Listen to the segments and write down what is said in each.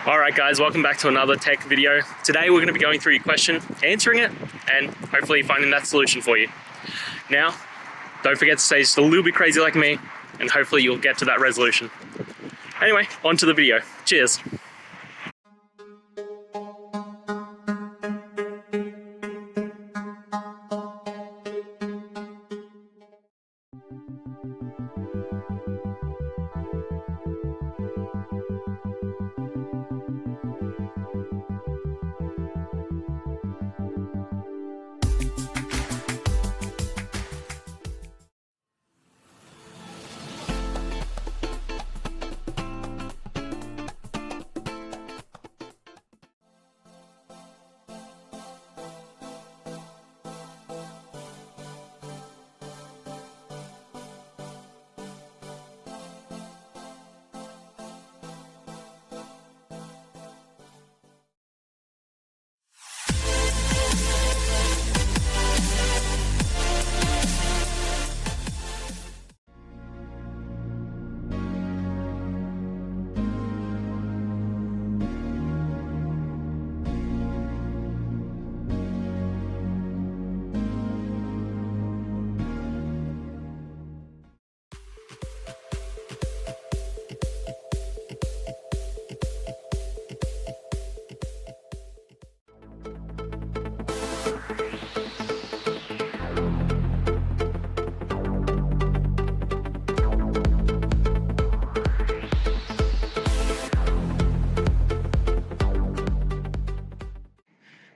Alright guys, welcome back to another tech video. Today we're going to be going through your question, answering it, and hopefully finding that solution for you. Now, don't forget to stay just a little bit crazy like me, and hopefully you'll get to that resolution. Anyway, on to the video. Cheers.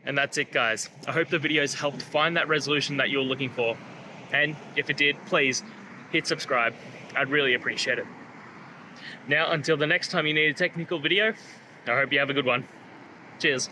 And that's it guys. I hope the videos helped find that resolution that you're looking for. And if it did, please hit subscribe. I'd really appreciate it. Now, until the next time you need a technical video, I hope you have a good one. Cheers.